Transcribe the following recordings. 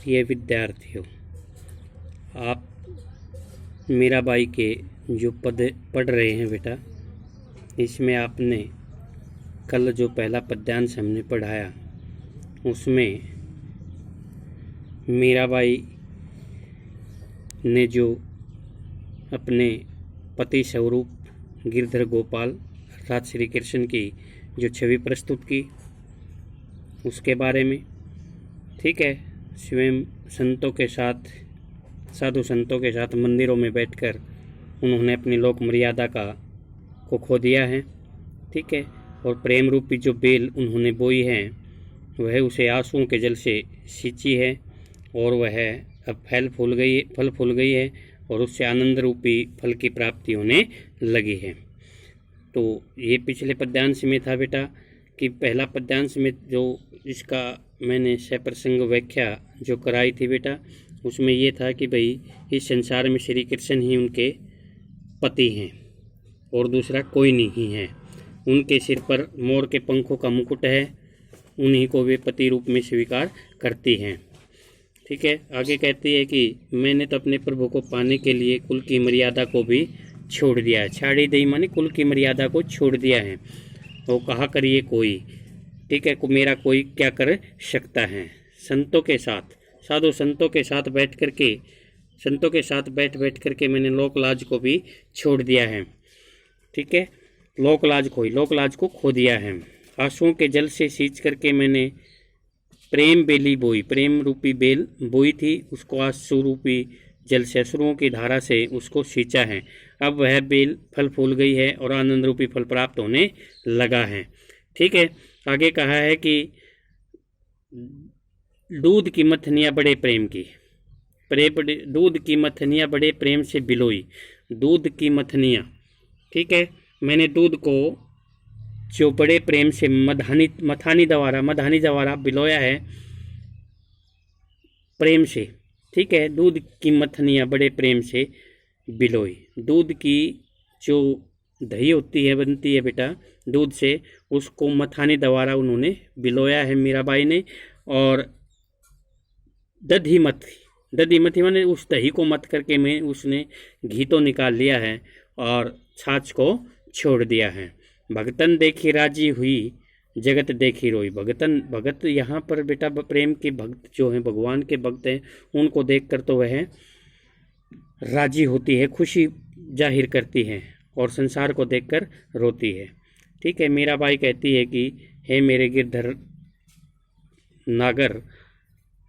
प्रिय विद्यार्थियों, आप मीराबाई के जो पद पढ़ रहे हैं बेटा, इसमें आपने कल जो पहला पद्यांश हमने पढ़ाया उसमें मीराबाई ने जो अपने पति स्वरूप गिरधर गोपाल अर्थात श्री कृष्ण की जो छवि प्रस्तुत की उसके बारे में, ठीक है, स्वयं संतों के साथ, साधु संतों के साथ मंदिरों में बैठकर उन्होंने अपनी लोक मर्यादा को खो दिया है, ठीक है, और प्रेम रूपी जो बेल उन्होंने बोई है वह उसे आंसुओं के जल से सींची है और वह अब फल फूल गई है और उससे आनंद रूपी फल की प्राप्ति होने लगी है। तो ये पिछले पद्यांश में था बेटा कि पहला पद्यांश में जो इसका मैंने सप्रसंग व्याख्या जो कराई थी बेटा, उसमें ये था कि भाई इस संसार में श्री कृष्ण ही उनके पति हैं और दूसरा कोई नहीं है। उनके सिर पर मोर के पंखों का मुकुट है, उन्हीं को वे पति रूप में स्वीकार करती हैं, ठीक है। आगे कहती है कि मैंने तो अपने प्रभु को पाने के लिए कुल की मर्यादा को भी छोड़ दिया है। छाड़ी दई माने कुल की मर्यादा को छोड़ दिया है। वो कहा करिए कोई, ठीक है, मेरा कोई क्या कर सकता है। संतों के साथ, साधु संतों के साथ बैठ करके मैंने लोक लाज को भी छोड़ दिया है, ठीक है, लोक लाज को खो दिया है। आंसुओं के जल से सींच करके मैंने प्रेम बेली बोई, प्रेम रूपी बेल बोई थी, उसको आंसू रूपी जल से, अश्रुओं की धारा से उसको सींचा है। अब वह बेल फल फूल गई है और आनंद रूपी फल प्राप्त होने लगा है, ठीक है। आगे कहा है कि दूध की मथनियाँ बड़े प्रेम की, दूध की मथनियाँ बड़े प्रेम से बिलोई, दूध की मथनियाँ, ठीक है, मैंने दूध को जो बड़े प्रेम से मथानी द्वारा बिलोया है प्रेम से, ठीक है, दूध की मथनियाँ बड़े प्रेम से बिलोई। दूध की जो दही होती है, बनती है बेटा दूध से, उसको मथानी द्वारा उन्होंने बिलोया है मीराबाई ने। और दधी मथी माने उस दही को मथ करके में उसने घी तो निकाल लिया है और छाछ को छोड़ दिया है। भगतन देखी राजी हुई, जगत देखी रोई। भगत यहाँ पर बेटा प्रेम के भक्त जो हैं, भगवान के भक्त हैं, उनको देखकर तो वह राजी होती है, खुशी जाहिर करती है और संसार को देखकर रोती है, ठीक है। मीराबाई कहती है कि हे मेरे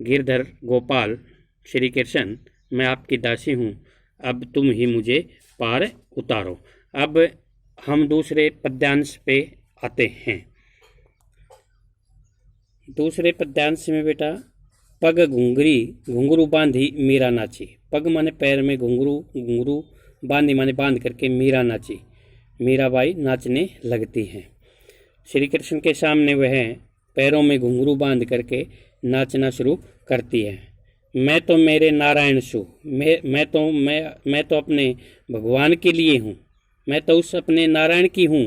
गिरधर गोपाल श्री कृष्ण, मैं आपकी दासी हूँ, अब तुम ही मुझे पार उतारो। अब हम दूसरे पद्यांश पे आते हैं। दूसरे पद्यांश में बेटा पग घुंघरू बांधी मीरा नाची। पग माने पैर में घुंघरू बांधी माने बांध करके मीरा नाची, मीराबाई नाचने लगती हैं। श्री कृष्ण के सामने वह पैरों में घुंघरू बांध करके नाचना शुरू करती है। मैं तो मेरे नारायण सु, मैं तो अपने भगवान के लिए हूँ, मैं तो उस अपने नारायण की हूँ,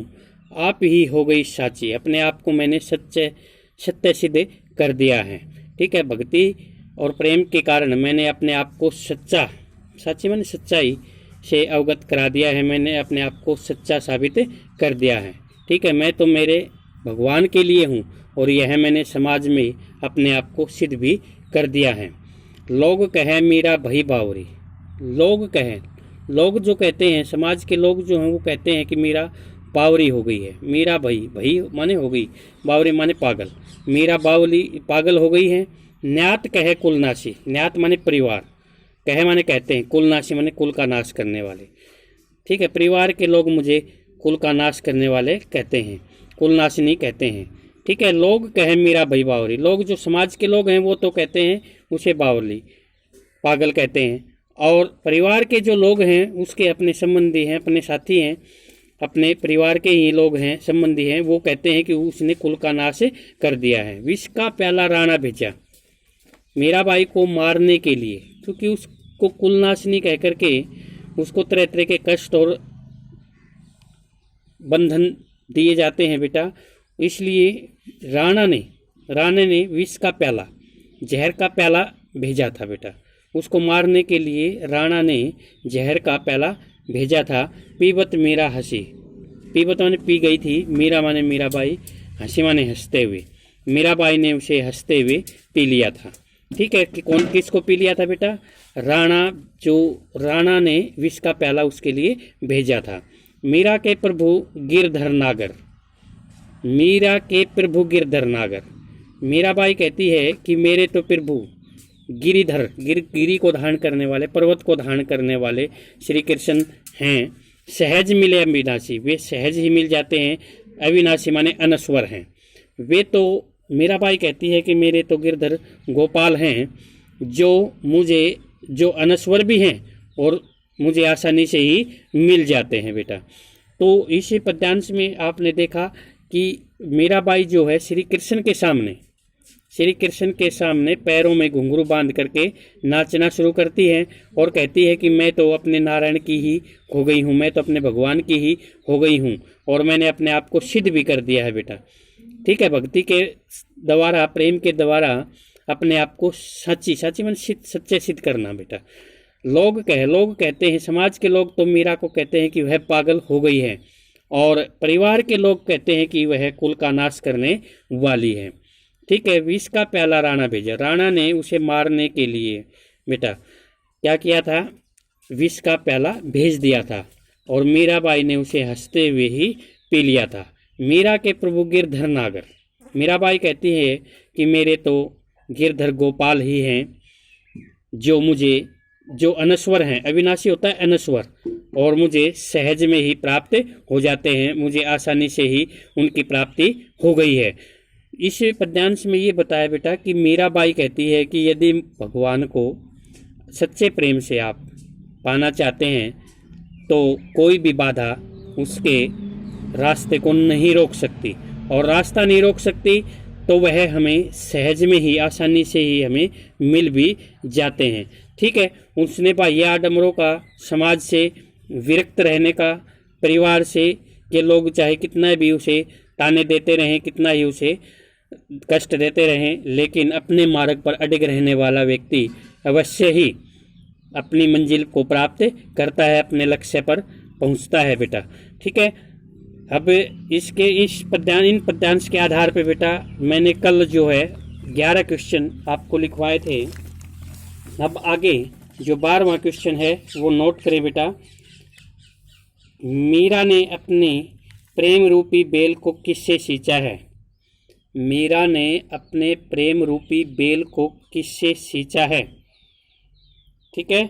आप ही हो गई साची। अपने आप को मैंने सत्य सिद्ध कर दिया है, ठीक है। भक्ति और प्रेम के कारण मैंने अपने आप को साची माने सच्चाई से अवगत करा दिया है, मैंने अपने आप को सच्चा साबित कर दिया है, ठीक है। मैं तो मेरे भगवान के लिए हूँ और यह मैंने समाज में अपने आप को सिद्ध भी कर दिया है। लोग कहे मीरा भई बावरी, लोग जो कहते हैं, समाज के लोग जो हैं वो कहते हैं कि मीरा बावरी हो गई है। मीरा भई माने हो गई, बावरी माने पागल, मीरा बावली पागल हो गई है। न्यात कहे कुलनाशी, न्यात माने परिवार, कहे माने कहते हैं, कुलनाशी माने कुल का नाश करने वाले, ठीक है। परिवार के लोग मुझे कुल का नाश करने वाले कहते हैं, कुलनाशिनी कहते हैं, ठीक है। लोग कहे मीरा भई बावरी, लोग जो समाज के लोग हैं वो तो कहते हैं उसे बावली, पागल कहते हैं। और परिवार के जो लोग हैं उसके अपने संबंधी हैं, अपने साथी हैं, अपने परिवार के ही लोग हैं, संबंधी हैं, वो कहते हैं कि उसने कुल का नाश कर दिया है। विष का प्याला राणा भेजा मीराबाई को मारने के लिए, क्योंकि उसको कुलनाशनी कह करके उसको तरह तरह के कष्ट और बंधन दिए जाते हैं बेटा, इसलिए राणा ने विष का प्याला, जहर का प्याला भेजा था बेटा। उसको मारने के लिए राणा ने जहर का प्याला भेजा था। पीबत मीरा हंसी, पीबत माने पी गई थी, मीरा माने मीराबाई, हंसी माने हंसते हुए। मीराबाई ने उसे हंसते हुए पी लिया था। ठीक है, कि कौन किसको पी लिया था बेटा? राणा ने विष का प्याला उसके लिए भेजा था। मीरा के प्रभु गिरधर नागर, मीरा के प्रभु गिरधर नागर। मीराबाई कहती है कि मेरे तो प्रभु गिरिधर, गिरी को धारण करने वाले, पर्वत को धारण करने वाले श्री कृष्ण हैं। सहज मिले अविनाशी, वे सहज ही मिल जाते हैं। अविनाशी माने अनस्वर हैं। वे तो मीराबाई कहती है कि मेरे तो गिरधर गोपाल हैं जो अनस्वर भी हैं और मुझे आसानी से ही मिल जाते हैं बेटा। तो इस पद्यांश में आपने देखा कि मीराबाई जो है श्री कृष्ण के सामने पैरों में घुंघरू बांध करके नाचना शुरू करती है और कहती है कि मैं तो अपने नारायण की ही हो गई हूँ, मैं तो अपने भगवान की ही हो गई हूँ और मैंने अपने आप को सिद्ध भी कर दिया है बेटा। ठीक है, भक्ति के द्वारा, प्रेम के द्वारा अपने आप को सच्ची मन सच्चे सिद्ध करना बेटा। लोग कहते हैं, समाज के लोग तो मीरा को कहते हैं कि वह पागल हो गई है और परिवार के लोग कहते हैं कि वह कुल का नाश करने वाली है। ठीक है, विष का प्याला राणा भेजा, राणा ने उसे मारने के लिए बेटा क्या किया था? विष का प्याला भेज दिया था और मीराबाई ने उसे हंसते हुए ही पी लिया था। मीरा के प्रभु गिरधर नागर, मीराबाई कहती है कि मेरे तो गिरधर गोपाल ही हैं जो अनस्वर हैं। अविनाशी होता है अनस्वर, और मुझे सहज में ही प्राप्त हो जाते हैं, मुझे आसानी से ही उनकी प्राप्ति हो गई है। इस पद्यांश में ये बताया बेटा कि मीराबाई कहती है कि यदि भगवान को सच्चे प्रेम से आप पाना चाहते हैं तो कोई भी बाधा उसके रास्ते को नहीं रोक सकती, और रास्ता नहीं रोक सकती तो वह हमें सहज में ही, आसानी से ही हमें मिल भी जाते हैं। ठीक है, उसने बाह्य आडंबरों का, समाज से विरक्त रहने का, परिवार से के लोग चाहे कितना भी उसे ताने देते रहें, कितना ही उसे कष्ट देते रहें, लेकिन अपने मार्ग पर अडिग रहने वाला व्यक्ति अवश्य ही अपनी मंजिल को प्राप्त करता है, अपने लक्ष्य पर पहुंचता है बेटा। ठीक है, अब इन पद्यांश के आधार पे बेटा मैंने कल जो है 11 क्वेश्चन आपको लिखवाए थे। अब आगे जो 12वां क्वेश्चन है वो नोट करें बेटा। मीरा ने अपने प्रेम रूपी बेल को किससे सींचा है? मीरा ने अपने प्रेम रूपी बेल को किससे सींचा है? ठीक है,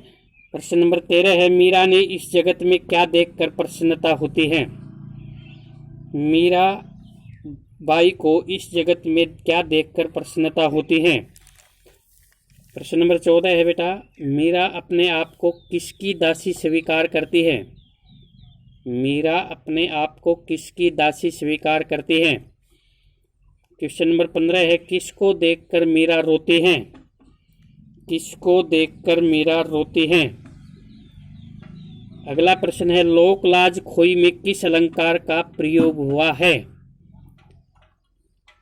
प्रश्न नंबर 13 है, मीरा ने इस जगत में क्या देखकर प्रसन्नता होती है? मीरा बाई को इस जगत में क्या देखकर प्रसन्नता होती है? प्रश्न नंबर 14 है बेटा, मीरा अपने आप को किसकी दासी स्वीकार करती है? मीरा अपने आप को किसकी दासी स्वीकार करती है? क्वेश्चन नंबर 15 है, किसको देखकर मीरा रोती है? किसको देखकर मीरा रोती है? अगला प्रश्न है, लोक लाज खोई में किस अलंकार का प्रयोग हुआ है?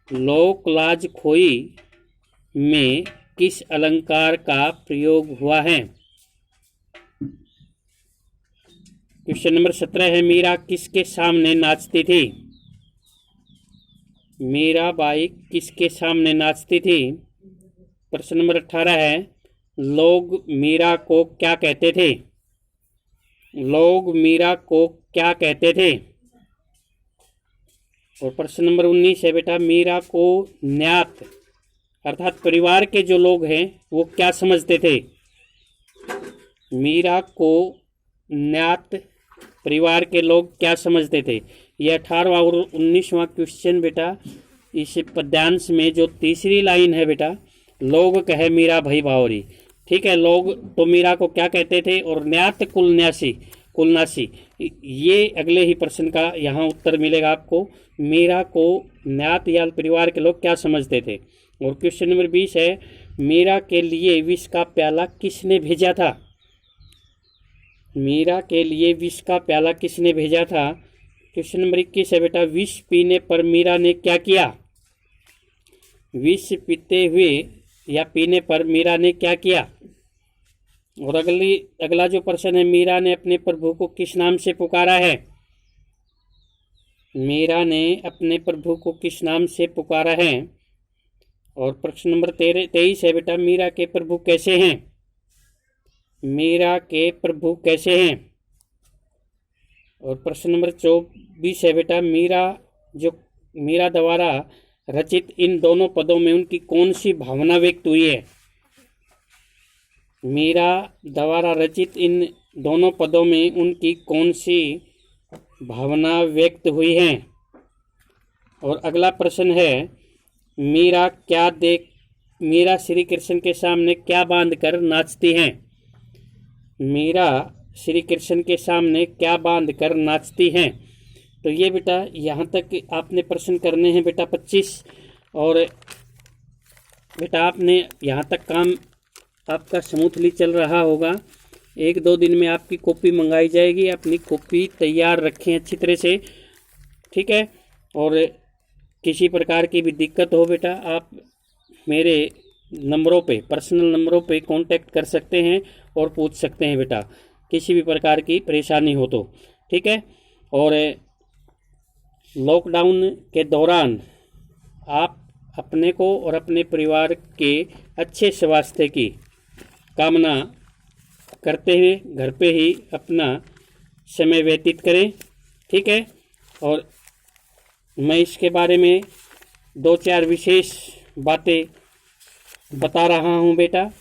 लोक लाज खोई में किस अलंकार का प्रयोग हुआ है? क्वेश्चन नंबर 17 है, मीरा किसके सामने नाचती थी? मीरा बाई किसके सामने नाचती थी? प्रश्न नंबर 18 है, लोग मीरा को क्या कहते थे? लोग मीरा को क्या कहते थे? और प्रश्न नंबर 19 है बेटा, मीरा को न्यात अर्थात परिवार के जो लोग हैं वो क्या समझते थे? मीरा को न्यात परिवार के लोग क्या समझते थे? यह 18वां और 19वां क्वेश्चन बेटा इस पद्यांश में जो तीसरी लाइन है बेटा, लोग कहे मीरा भई भावरी। ठीक है, लोग तो मीरा को क्या कहते थे और न्यात कुलनासी, ये अगले ही प्रश्न का यहाँ उत्तर मिलेगा आपको। मीरा को न्यात या परिवार के लोग क्या समझते थे? और क्वेश्चन नंबर 20 है, मीरा के लिए विष का प्याला किसने भेजा था? मीरा के लिए विष का प्याला किसने भेजा था? क्वेश्चन नंबर 21 है बेटा, विष पीने पर मीरा ने क्या किया? विष पीते हुए या पीने पर मीरा ने क्या किया। और अगला जो प्रश्न है, मीरा ने अपने प्रभु को किस नाम से पुकारा है। मीरा ने अपने प्रभु को किस नाम से पुकारा है। और प्रश्न नंबर 23 है बेटा, मीरा के प्रभु कैसे हैं। मीरा के प्रभु कैसे हैं। और प्रश्न नंबर 24 है बेटा, मीरा द्वारा रचित इन दोनों पदों में उनकी कौन सी भावना व्यक्त हुई है। मीरा द्वारा रचित इन दोनों पदों में उनकी कौन सी भावना व्यक्त हुई है। और अगला प्रश्न है, मीरा श्री कृष्ण के सामने क्या बांध कर नाचती हैं। मीरा श्री कृष्ण के सामने क्या बांध कर नाचती हैं। तो ये बेटा यहाँ तक आपने प्रश्न करने हैं बेटा 25। और बेटा आपने यहाँ तक काम आपका स्मूथली चल रहा होगा। 1-2 दिन में आपकी कॉपी मंगाई जाएगी। अपनी कॉपी तैयार रखें अच्छी तरह से, ठीक है। और किसी प्रकार की भी दिक्कत हो बेटा, आप मेरे नंबरों पे, पर्सनल नंबरों पे कांटेक्ट कर सकते हैं और पूछ सकते हैं बेटा, किसी भी प्रकार की परेशानी हो तो, ठीक है। और लॉकडाउन के दौरान आप अपने को और अपने परिवार के अच्छे स्वास्थ्य की कामना करते हुए घर पे ही अपना समय व्यतीत करें, ठीक है। और मैं इसके बारे में 2-4 विशेष बातें बता रहा हूं बेटा।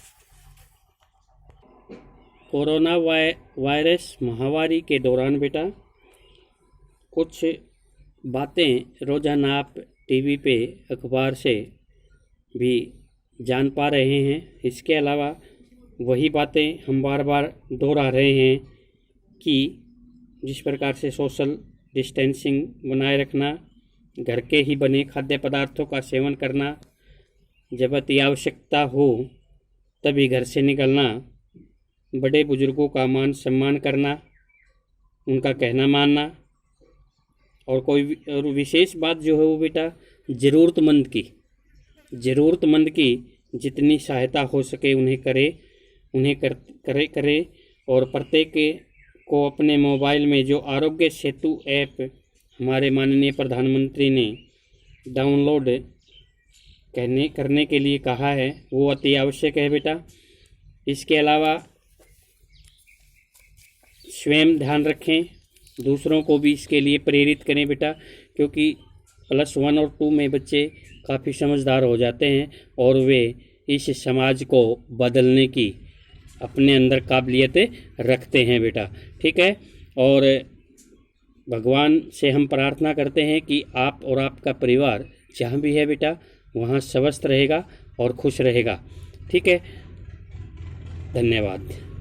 कोरोना वायरस महामारी के दौरान बेटा कुछ बातें रोज़ाना आप टीवी पे, अखबार से भी जान पा रहे हैं। इसके अलावा वही बातें हम बार बार दोहरा रहे हैं कि जिस प्रकार से सोशल डिस्टेंसिंग बनाए रखना, घर के ही बने खाद्य पदार्थों का सेवन करना, जब अति आवश्यकता हो तभी घर से निकलना, बड़े बुजुर्गों का मान सम्मान करना, उनका कहना मानना। और विशेष बात जो है वो बेटा ज़रूरतमंद की जितनी सहायता हो सके उन्हें करे। और प्रत्येक को अपने मोबाइल में जो आरोग्य सेतु ऐप हमारे माननीय प्रधानमंत्री ने डाउनलोड करने के लिए कहा है, वो अति आवश्यक है बेटा। इसके अलावा स्वयं ध्यान रखें, दूसरों को भी इसके लिए प्रेरित करें बेटा, क्योंकि +1 और 2 में बच्चे काफ़ी समझदार हो जाते हैं और वे इस समाज को बदलने की अपने अंदर काबिलियतें रखते हैं बेटा, ठीक है। और भगवान से हम प्रार्थना करते हैं कि आप और आपका परिवार जहाँ भी है बेटा वहाँ स्वस्थ रहेगा और खुश रहेगा, ठीक है। धन्यवाद।